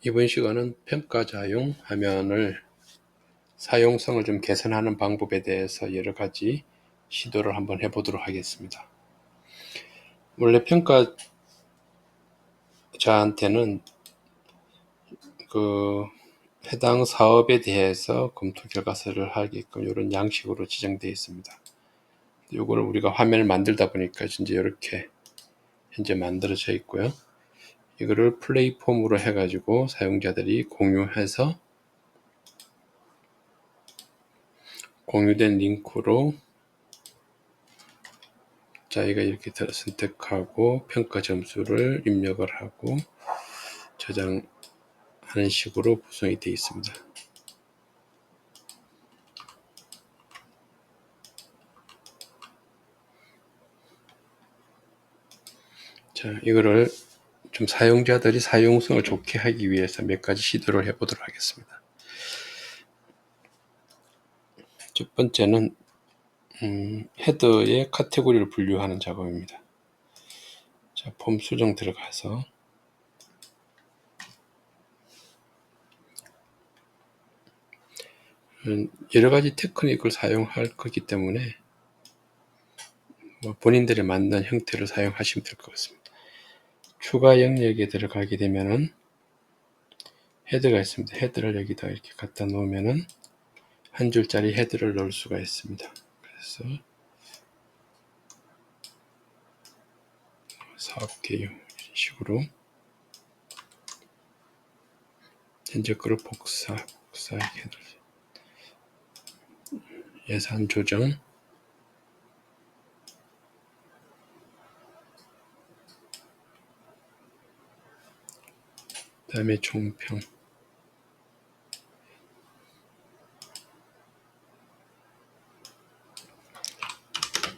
이번 시간은 평가자용 화면을 사용성을 좀 개선하는 방법에 대해서 여러 가지 시도를 한번 해보도록 하겠습니다. 원래 평가자한테는 해당 사업에 대해서 검토 결과서를 하게끔 이런 양식으로 지정되어 있습니다. 이거를 우리가 화면을 만들다 보니까 이제 이렇게 현재 만들어져 있고요. 이거를 플레이 폼으로 해가지고 사용자들이 공유해서 공유된 링크로 자기가 이렇게 선택하고 평가 점수를 입력을 하고 저장하는 식으로 구성이 되어 있습니다. 자, 이거를 좀 사용자들이 사용성을 좋게 하기 위해서 몇 가지 시도를 해보도록 하겠습니다. 첫 번째는 헤더의 카테고리를 분류하는 작업입니다. 자, 폼 수정 들어가서 여러 가지 테크닉을 사용할 거기 때문에 본인들이 만든 형태를 사용하시면 될 것 같습니다. 추가 영역에 들어가게 되면은 헤더가 있습니다. 헤더를 여기다 이렇게 갖다 놓으면은 한 줄짜리 헤더를 넣을 수가 있습니다. 그래서 사업 개요 이런 식으로 현재 거를 복사하게 예산 조정, 그 다음에 총평,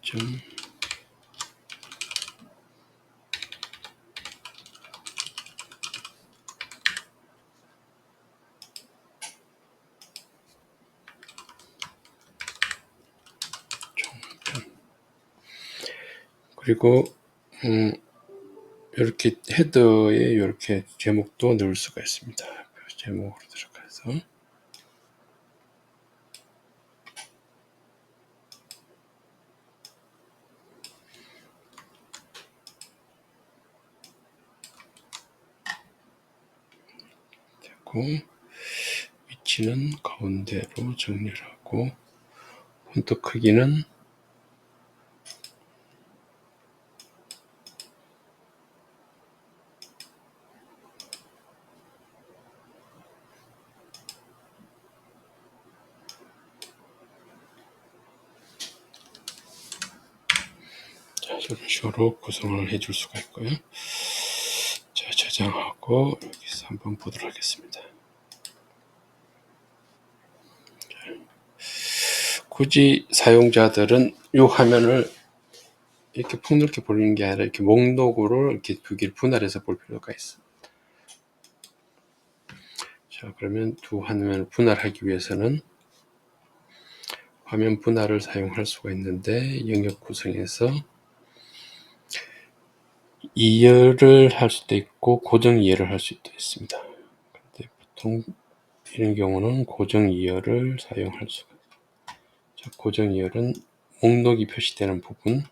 좀 총평. 그리고 이렇게 헤더에 이렇게 제목도 넣을 수가 있습니다. 제목으로 들어가서 되고 위치는 가운데로 정렬하고 폰트 크기는 이런 식으로 구성을 해줄 수가 있고요. 자, 저장하고 여기서 한번 보도록 하겠습니다. 굳이 사용자들은 이 화면을 이렇게 폭넓게 보는 게 아니라 이렇게 목록으로 이렇게 두 개를 분할해서 볼 필요가 있습니다. 자, 그러면 두 화면을 분할하기 위해서는 화면 분할을 사용할 수가 있는데 영역 구성에서 이열을 할 수도 있고 고정 이열을 할 수도 있습니다. 근데 보통 이런 경우는 고정 이열을 사용할 수가 있습니다. 자, 고정 이열은 목록이 표시되는 부분,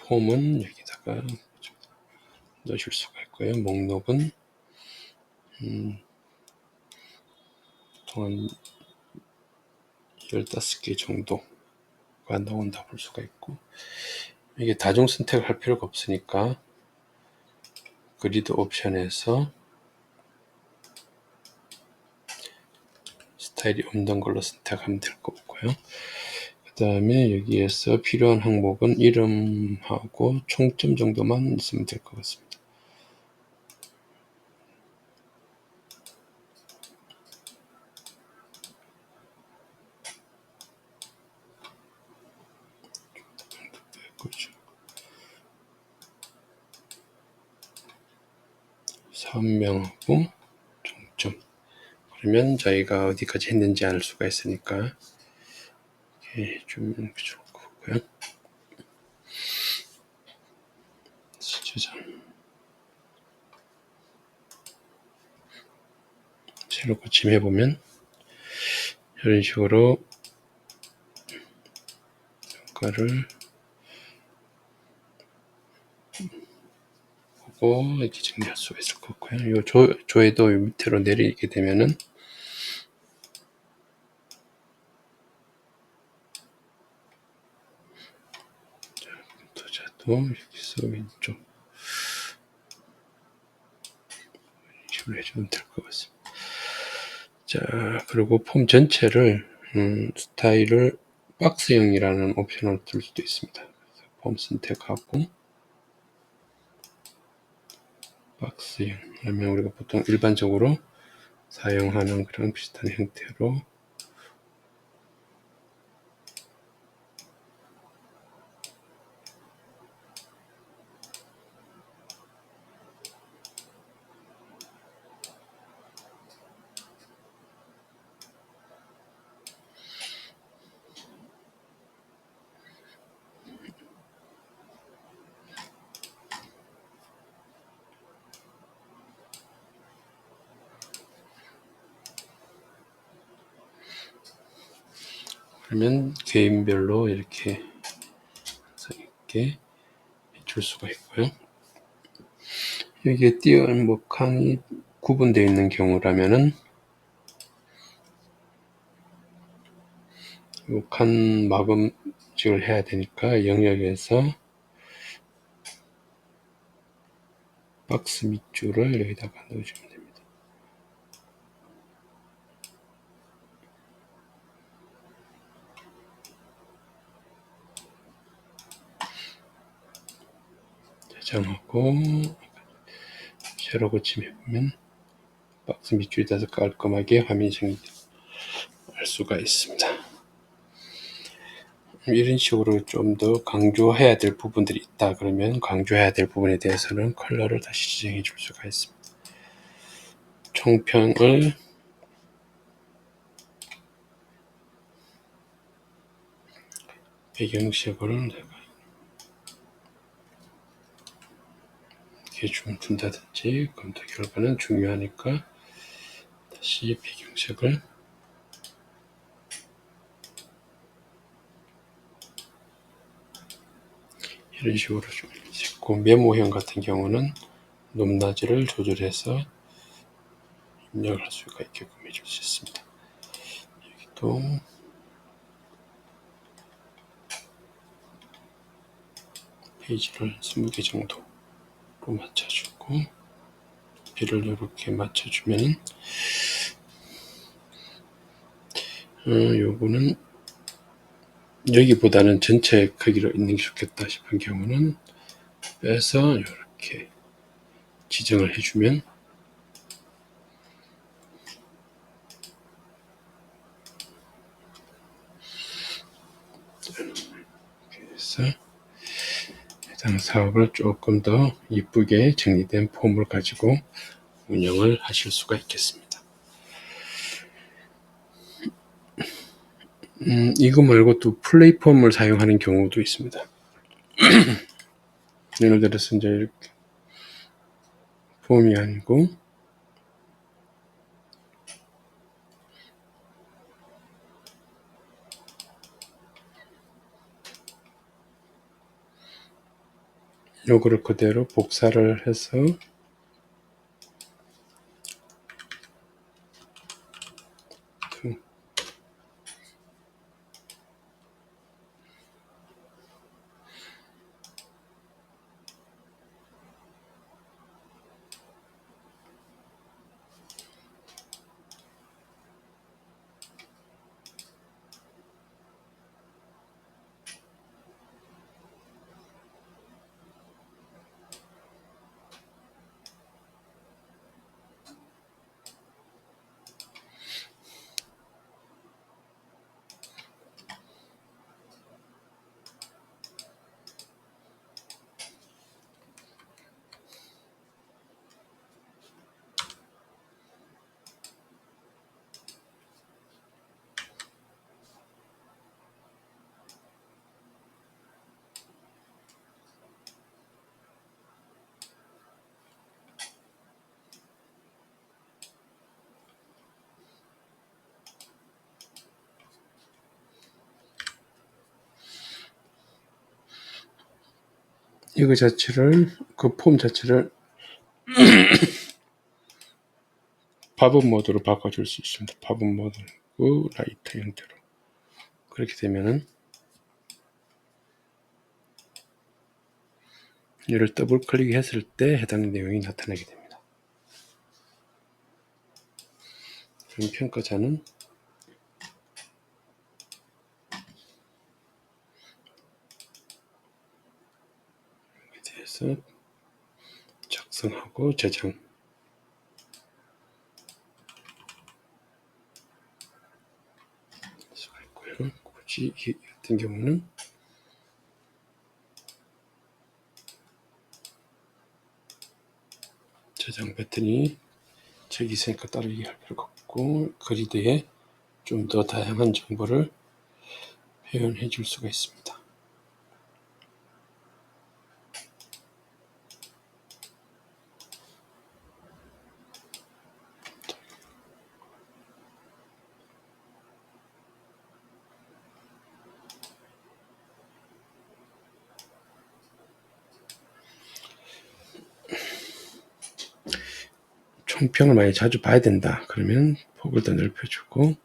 폼은 여기다가 넣으실 수가 있고요. 목록은 보통 15개 정도가 나온다 볼 수가 있고, 이게 다중 선택을 할 필요가 없으니까 그리드 옵션에서 스타일이 없는 걸로 선택하면 될 거고요. 그 다음에 여기에서 필요한 항목은 이름하고 총점 정도만 있으면 될 것 같습니다. 사업명하고 총점, 그러면 저희가 어디까지 했는지 알 수가 있으니까 이렇게 좀 좋고요. 저장. 새로 고침해보면 이런 식으로 효과를 보고 이렇게 정리할 수가 있을 것 같고요. 이 조회도 밑으로 내리게 되면은 도자도 여기서 왼쪽 이런 식으로 해주면 될 것 같습니다. 자, 그리고 폼 전체를 스타일을 박스형이라는 옵션을 둘 수도 있습니다. 폼 선택하고 박스형 그러면 우리가 보통 일반적으로 사용하는 그런 비슷한 형태로 그러면 개인별로 이렇게 해줄 수가 있고요. 여기에 칸이 구분되어 있는 경우라면은 이 칸 마감식을 해야 되니까 영역에서 박스 밑줄을 여기다가 넣어주면 됩니다. 저장하고 새로 고침해보면 박스 밑줄이 닿아서 깔끔하게 화면이 정리할 수가 있습니다. 이런 식으로 좀 더 강조해야 될 부분들이 있다 그러면 강조해야 될 부분에 대해서는 컬러를 다시 지정해 줄 수가 있습니다. 총평을 배경색을 이렇게 좀 둔다든지 검토 결과는 중요하니까 다시 배경색을 이런 식으로 좀 짓고 메모형 같은 경우는 높낮이를 조절해서 입력할 수가 있게끔 해줄 수 있습니다. 여기도 페이지를 20개 정도로 맞춰주고 높이를 이렇게 맞춰주면은 요거는 여기보다는 전체 크기로 있는 게 좋겠다 싶은 경우는 빼서 이렇게 지정을 해주면 그래서 해당 사업을 조금 더 이쁘게 정리된 폼을 가지고 운영을 하실 수가 있겠습니다. 이거 말고 또 플레이 폼을 사용하는 경우도 있습니다. 예를 들어서 이제 이렇게 폼이 아니고 요거를 그대로 복사를 해서 이거 자체를, 그 폼 자체를 팝업 모드로 바꿔줄 수 있습니다. 팝업 모드, 라이트 형태로. 그렇게 되면은 이를 더블 클릭했을 때 해당 내용이 나타나게 됩니다. 그럼 평가자는 이렇게 돼서 작성하고 저장 수가 있고요. 굳이 이 같은 경우는 저장 버튼이 저기 있으니까 따로 이해할 필요가 없고, 그리드에 좀 더 다양한 정보를 표현해 줄 수가 있습니다. 총평을 많이 자주 봐야 된다. 그러면 폭을 더 넓혀주고,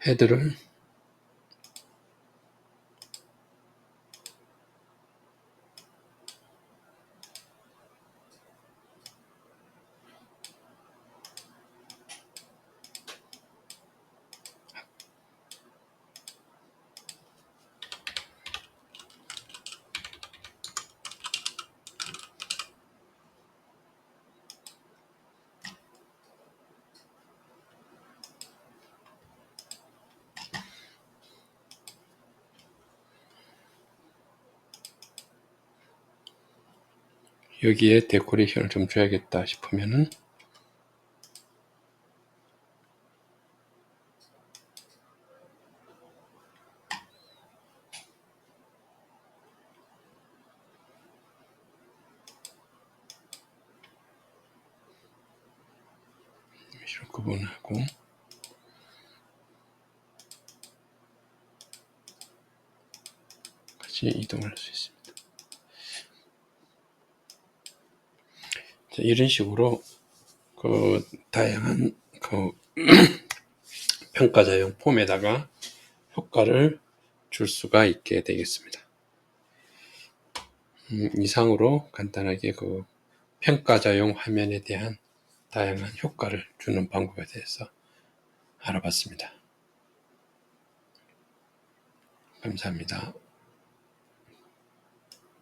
헤드를 여기에 데코레이션을 좀 줘야겠다 싶으면은 이런 구분하고, 같이 이동할 수 있습니다. 자, 이런 식으로 그 다양한 그 평가자용 폼에다가 효과를 줄 수가 있게 되겠습니다. 이상으로 간단하게 그 평가자용 화면에 대한 다양한 효과를 주는 방법에 대해서 알아봤습니다. 감사합니다.